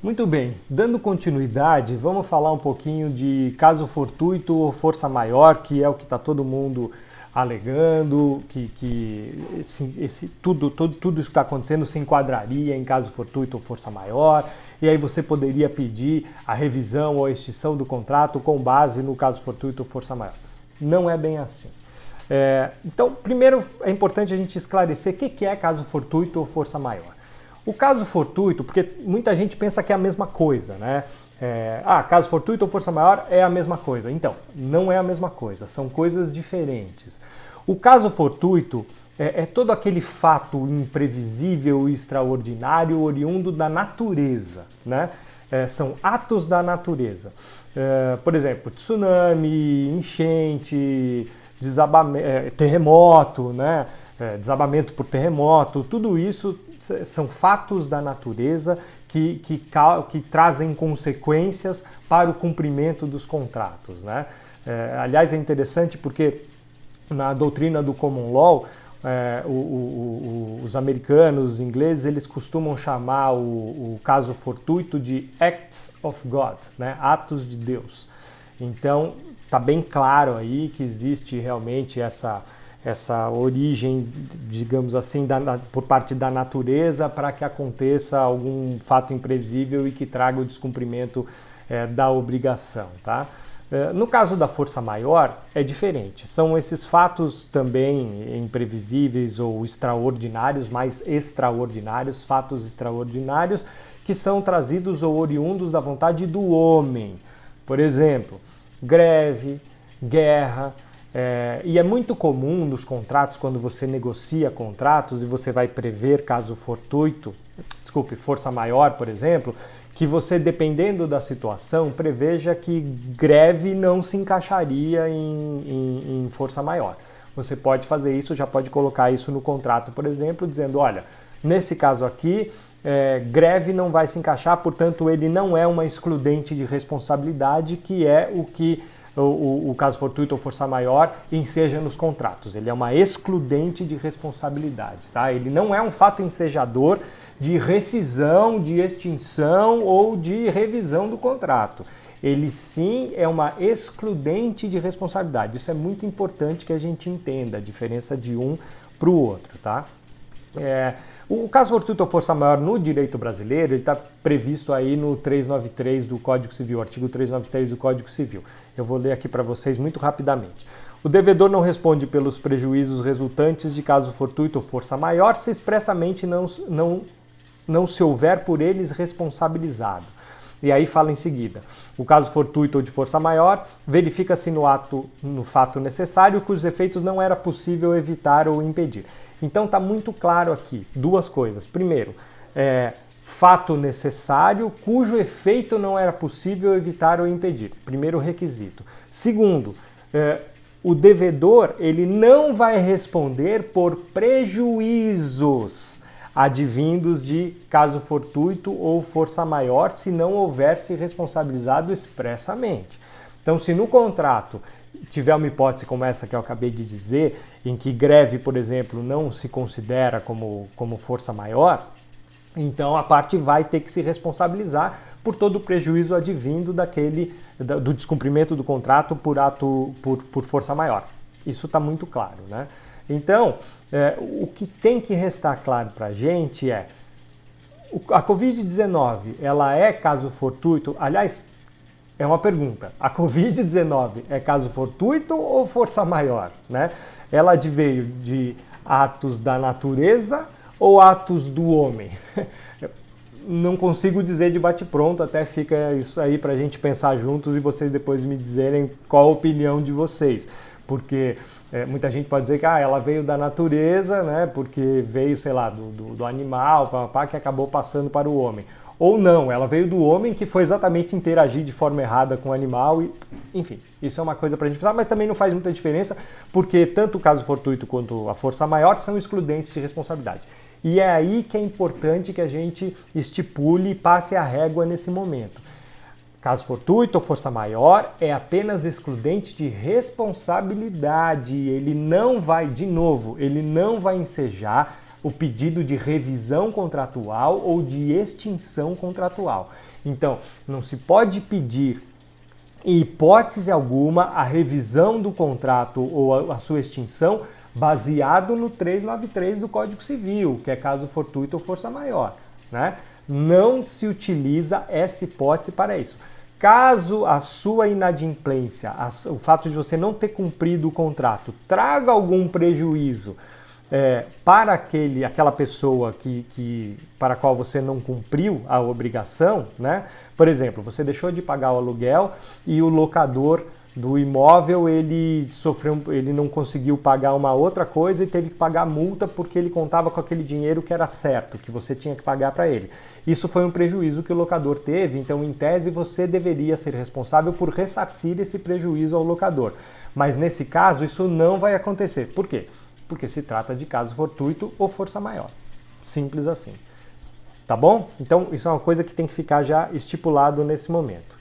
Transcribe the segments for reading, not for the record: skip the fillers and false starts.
Muito bem, dando continuidade, vamos falar um pouquinho de caso fortuito ou força maior, que é o que está todo mundo alegando, tudo isso que está acontecendo se enquadraria em caso fortuito ou força maior, e aí você poderia pedir a revisão ou a extinção do contrato com base no caso fortuito ou força maior. Não é bem assim. Então, primeiro é importante a gente esclarecer o que é caso fortuito ou força maior. O caso fortuito, porque muita gente pensa que é a mesma coisa, né? Caso fortuito ou força maior é a mesma coisa. Então, não é a mesma coisa, são coisas diferentes. O caso fortuito é todo aquele fato imprevisível e extraordinário oriundo da natureza, né? São atos da natureza. Por exemplo, tsunami, enchente, terremoto, né? Desabamento por terremoto, tudo isso são fatos da natureza que trazem consequências para o cumprimento dos contratos, né? Aliás, é interessante porque na doutrina do Common Law, os americanos, os ingleses, eles costumam chamar o caso fortuito de Acts of God, né? Atos de Deus. Então, está bem claro aí que existe realmente essa origem, digamos assim, por parte da natureza para que aconteça algum fato imprevisível e que traga o descumprimento da obrigação, tá? No caso da força maior, é diferente. São esses fatos também imprevisíveis ou extraordinários, mais extraordinários, fatos extraordinários que são trazidos ou oriundos da vontade do homem. Por exemplo, greve, guerra. E é muito comum nos contratos, quando você negocia contratos e você vai prever caso fortuito, força maior, por exemplo, que você, dependendo da situação, preveja que greve não se encaixaria em força maior. Você pode fazer isso, já pode colocar isso no contrato, por exemplo, dizendo, olha, nesse caso aqui, greve não vai se encaixar, portanto ele não é uma excludente de responsabilidade, que é o que o caso fortuito ou força maior enseja nos contratos. Ele é uma excludente de responsabilidade, tá? Ele não é um fato ensejador de rescisão, de extinção ou de revisão do contrato. Ele sim é uma excludente de responsabilidade. Isso é muito importante que a gente entenda a diferença de um para o outro, tá? O caso fortuito ou força maior no direito brasileiro, ele está previsto aí no 393 do Código Civil, artigo 393 do Código Civil. Eu vou ler aqui para vocês muito rapidamente. O devedor não responde pelos prejuízos resultantes de caso fortuito ou força maior se expressamente não se houver por eles responsabilizado. E aí fala em seguida, o caso fortuito ou de força maior, verifica-se no fato necessário cujos efeitos não era possível evitar ou impedir. Então está muito claro aqui, duas coisas. Primeiro, fato necessário cujo efeito não era possível evitar ou impedir. Primeiro requisito. Segundo, o devedor ele não vai responder por prejuízos advindos de caso fortuito ou força maior se não houver se responsabilizado expressamente. Então, se no contrato tiver uma hipótese como essa que eu acabei de dizer, em que greve, por exemplo, não se considera como força maior, então a parte vai ter que se responsabilizar por todo o prejuízo advindo do descumprimento do contrato por força maior. Isso está muito claro, né? Então, o que tem que restar claro para a gente a Covid-19, ela é caso fortuito? Aliás, é uma pergunta. A Covid-19 é caso fortuito ou força maior, né? Ela adveio de atos da natureza ou atos do homem? Não consigo dizer de bate-pronto, até fica isso aí para a gente pensar juntos e vocês depois me dizerem qual a opinião de vocês. Porque muita gente pode dizer que ela veio da natureza, né? Porque veio, sei lá, do animal, que acabou passando para o homem. Ou não, ela veio do homem que foi exatamente interagir de forma errada com o animal. Enfim, isso é uma coisa para a gente pensar, mas também não faz muita diferença, porque tanto o caso fortuito quanto a força maior são excludentes de responsabilidade. E é aí que é importante que a gente estipule e passe a régua nesse momento. Caso fortuito ou força maior é apenas excludente de responsabilidade. Ele não vai, de novo, ele não vai ensejar o pedido de revisão contratual ou de extinção contratual. Então, não se pode pedir, em hipótese alguma, a revisão do contrato ou a sua extinção baseado no 393 do Código Civil, que é caso fortuito ou força maior, né? Não se utiliza essa hipótese para isso. Caso a sua inadimplência, o fato de você não ter cumprido o contrato, traga algum prejuízo para aquela pessoa para a qual você não cumpriu a obrigação, né? Por exemplo, você deixou de pagar o aluguel e o locador do imóvel ele não conseguiu pagar uma outra coisa e teve que pagar multa porque ele contava com aquele dinheiro que era certo, que você tinha que pagar para ele. Isso foi um prejuízo que o locador teve, então em tese você deveria ser responsável por ressarcir esse prejuízo ao locador. Mas nesse caso isso não vai acontecer. Por quê? Porque se trata de caso fortuito ou força maior. Simples assim. Tá bom? Então isso é uma coisa que tem que ficar já estipulado nesse momento.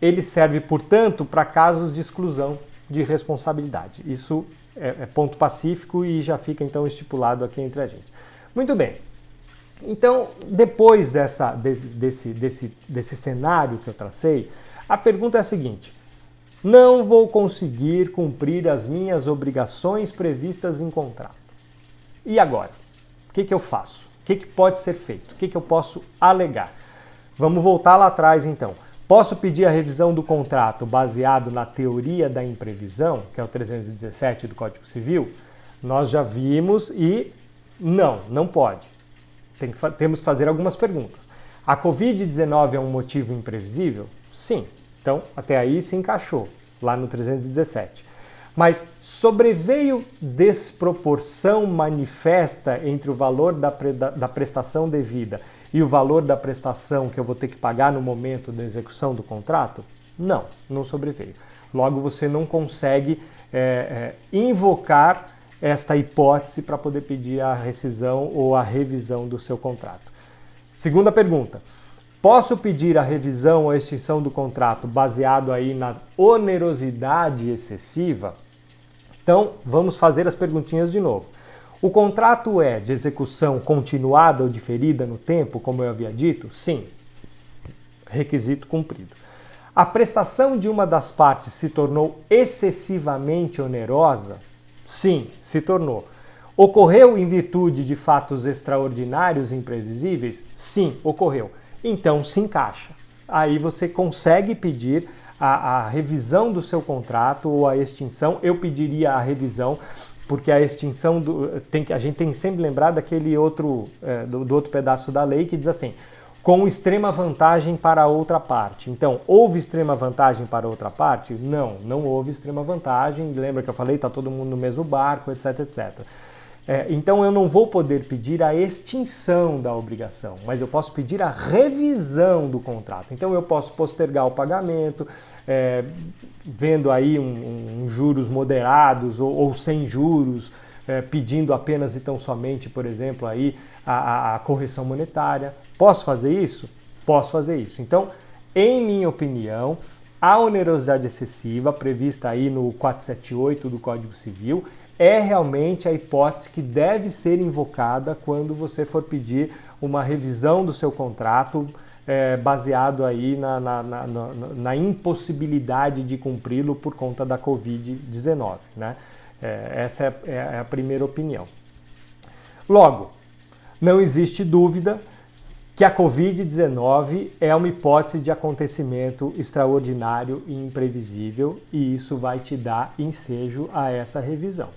Ele serve, portanto, para casos de exclusão de responsabilidade. Isso é ponto pacífico e já fica então estipulado aqui entre a gente. Muito bem. Então, depois desse cenário que eu tracei, a pergunta é a seguinte: não vou conseguir cumprir as minhas obrigações previstas em contrato. E agora? O que eu faço? O que pode ser feito? O que eu posso alegar? Vamos voltar lá atrás então. Posso pedir a revisão do contrato baseado na teoria da imprevisão, que é o 317 do Código Civil? Nós já vimos e não pode. Temos que fazer algumas perguntas. A Covid-19 é um motivo imprevisível? Sim. Então, até aí se encaixou, lá no 317. Mas sobreveio desproporção manifesta entre o valor da prestação devida e o valor da prestação que eu vou ter que pagar no momento da execução do contrato? Não sobreveio. Logo, você não consegue invocar esta hipótese para poder pedir a rescisão ou a revisão do seu contrato. Segunda pergunta. Posso pedir a revisão ou a extinção do contrato baseado aí na onerosidade excessiva? Então, vamos fazer as perguntinhas de novo. O contrato é de execução continuada ou diferida no tempo, como eu havia dito? Sim. Requisito cumprido. A prestação de uma das partes se tornou excessivamente onerosa? Sim, se tornou. Ocorreu em virtude de fatos extraordinários e imprevisíveis? Sim, ocorreu. Então se encaixa. Aí você consegue pedir a revisão do seu contrato ou a extinção. Eu pediria a revisão, porque a extinção a gente tem que sempre lembrar daquele outro do outro pedaço da lei que diz assim: com extrema vantagem para a outra parte. Então, houve extrema vantagem para a outra parte? Não houve extrema vantagem. Lembra que eu falei, está todo mundo no mesmo barco, etc, etc. Então eu não vou poder pedir a extinção da obrigação, mas eu posso pedir a revisão do contrato. Então eu posso postergar o pagamento, vendo aí juros moderados ou sem juros, pedindo apenas e tão somente, por exemplo, aí a correção monetária. Posso fazer isso? Posso fazer isso. Então, em minha opinião, a onerosidade excessiva prevista aí no 478 do Código Civil é realmente a hipótese que deve ser invocada quando você for pedir uma revisão do seu contrato baseado aí na impossibilidade de cumpri-lo por conta da Covid-19, né? Essa é a primeira opinião. Logo, não existe dúvida que a Covid-19 é uma hipótese de acontecimento extraordinário e imprevisível, e isso vai te dar ensejo a essa revisão.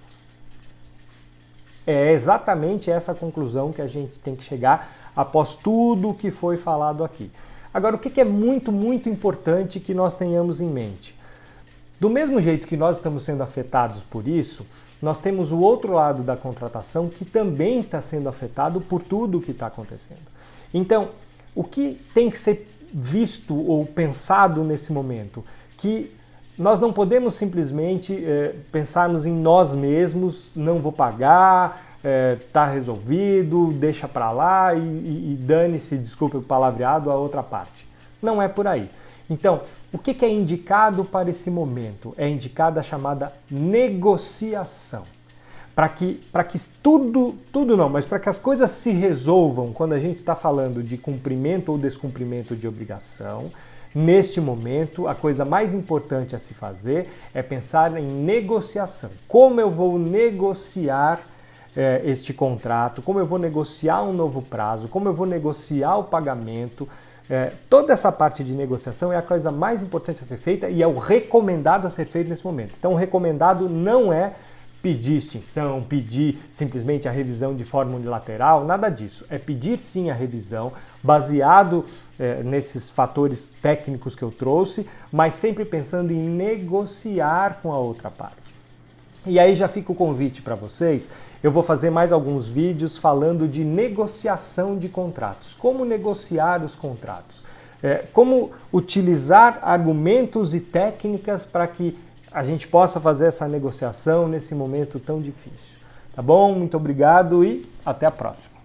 É exatamente essa conclusão que a gente tem que chegar após tudo o que foi falado aqui. Agora, o que é muito, muito importante que nós tenhamos em mente? Do mesmo jeito que nós estamos sendo afetados por isso, nós temos o outro lado da contratação que também está sendo afetado por tudo o que está acontecendo. Então, o que tem que ser visto ou pensado nesse momento? Que nós não podemos simplesmente pensarmos em nós mesmos, não vou pagar, tá resolvido, deixa para lá e dane-se, desculpe o palavreado, a outra parte. Não é por aí. Então, o que é indicado para esse momento? É indicada a chamada negociação. para que tudo não, mas para que as coisas se resolvam quando a gente está falando de cumprimento ou descumprimento de obrigação, neste momento, a coisa mais importante a se fazer é pensar em negociação. Como eu vou negociar este contrato, como eu vou negociar um novo prazo, como eu vou negociar o pagamento. Toda essa parte de negociação é a coisa mais importante a ser feita e é o recomendado a ser feito nesse momento. Então, o recomendado não é pedir extinção, pedir simplesmente a revisão de forma unilateral, nada disso. É pedir sim a revisão, baseado nesses fatores técnicos que eu trouxe, mas sempre pensando em negociar com a outra parte. E aí já fica o convite para vocês, eu vou fazer mais alguns vídeos falando de negociação de contratos, como negociar os contratos, como utilizar argumentos e técnicas para que a gente possa fazer essa negociação nesse momento tão difícil. Tá bom? Muito obrigado e até a próxima.